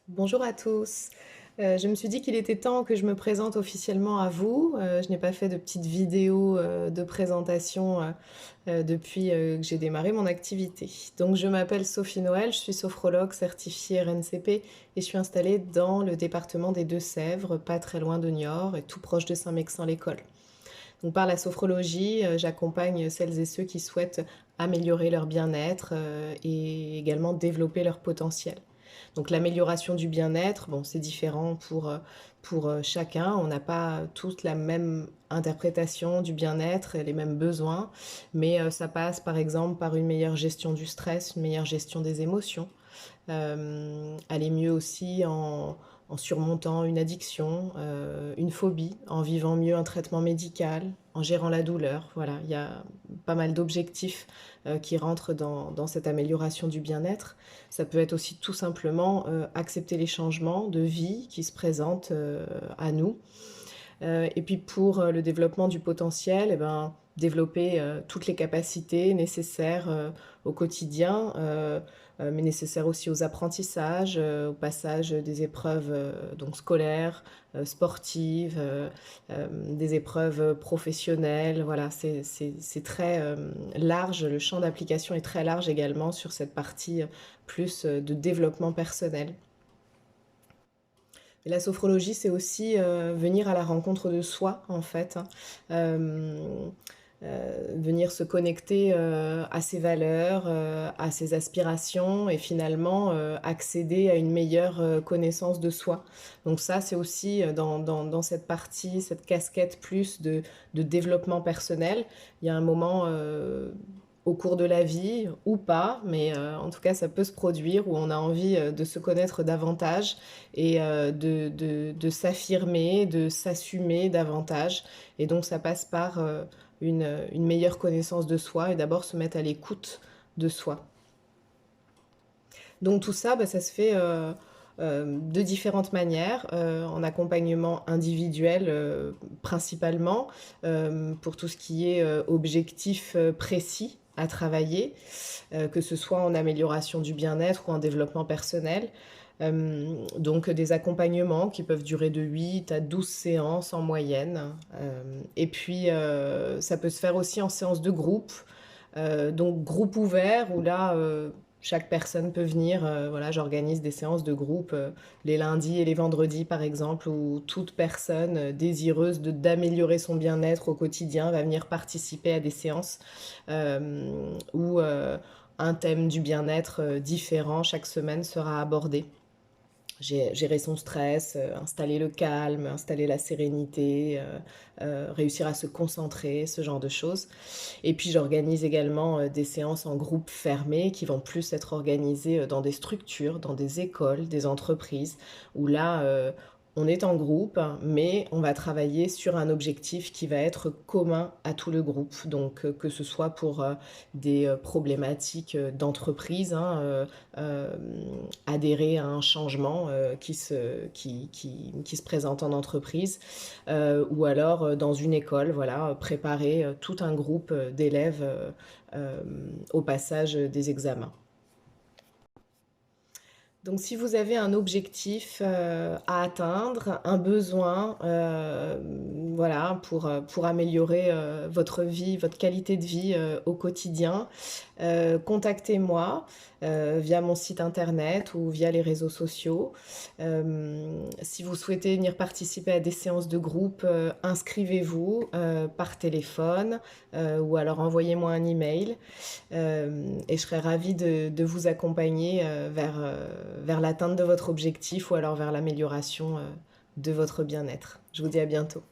Bonjour à tous. Je me suis dit qu'il était temps que je me présente officiellement à vous. Je n'ai pas fait de petite vidéo de présentation depuis que j'ai démarré mon activité. Donc je m'appelle Sophie Noël, je suis sophrologue certifiée RNCP et je suis installée dans le département des Deux-Sèvres, pas très loin de Niort et tout proche de Saint-Mexin-l'École. Donc par la sophrologie, j'accompagne celles et ceux qui souhaitent améliorer leur bien-être et également développer leur potentiel. Donc l'amélioration du bien-être, bon, c'est différent pour chacun. On n'a pas toute la même interprétation du bien-être et les mêmes besoins, mais ça passe par exemple par une meilleure gestion du stress, une meilleure gestion des émotions, aller mieux aussi en surmontant une addiction, une phobie, en vivant mieux un traitement médical, en gérant la douleur. Voilà, il y a pas mal d'objectifs qui rentrent dans cette amélioration du bien-être. Ça peut être aussi tout simplement accepter les changements de vie qui se présentent à nous. Et puis pour le développement du potentiel, eh ben, développer toutes les capacités nécessaires au quotidien, mais nécessaires aussi aux apprentissages, au passage des épreuves donc scolaires, sportives, des épreuves professionnelles. Voilà, c'est très large, le champ d'application est très large également sur cette partie plus de développement personnel. Et la sophrologie, c'est aussi venir à la rencontre de soi, en fait, hein. Euh, Venir se connecter à ses valeurs, à ses aspirations et finalement accéder à une meilleure connaissance de soi. Donc ça, c'est aussi dans cette partie, cette casquette plus de développement personnel. Il y a un moment au cours de la vie, ou pas, mais en tout cas, ça peut se produire où on a envie de se connaître davantage et de s'affirmer, de s'assumer davantage. Et donc, ça passe par une meilleure connaissance de soi et d'abord se mettre à l'écoute de soi. Donc tout ça, bah, ça se fait de différentes manières, en accompagnement individuel principalement, pour tout ce qui est objectif précis à travailler, que ce soit en amélioration du bien-être ou en développement personnel. Donc des accompagnements qui peuvent durer de 8 à 12 séances en moyenne. Et puis ça peut se faire aussi en séance de groupe. Donc groupe ouvert où là chaque personne peut venir. Voilà, j'organise des séances de groupe les lundis et les vendredis par exemple où toute personne désireuse d'améliorer son bien-être au quotidien va venir participer à des séances où un thème du bien-être différent chaque semaine sera abordé. Gérer son stress, installer le calme, installer la sérénité, réussir à se concentrer, ce genre de choses. Et puis j'organise également des séances en groupe fermé qui vont plus être organisées dans des structures, dans des écoles, des entreprises, où là, on est en groupe, mais on va travailler sur un objectif qui va être commun à tout le groupe. Donc que ce soit pour des problématiques d'entreprise, hein, adhérer à un changement qui se présente en entreprise, ou alors dans une école, voilà, préparer tout un groupe d'élèves au passage des examens. Donc si vous avez un objectif à atteindre, un besoin, voilà, pour améliorer votre vie, votre qualité de vie au quotidien, contactez-moi via mon site internet ou via les réseaux sociaux. Si vous souhaitez venir participer à des séances de groupe, inscrivez-vous par téléphone ou alors envoyez-moi un email et je serai ravie de vous accompagner vers l'atteinte de votre objectif ou alors vers l'amélioration de votre bien-être. Je vous dis à bientôt.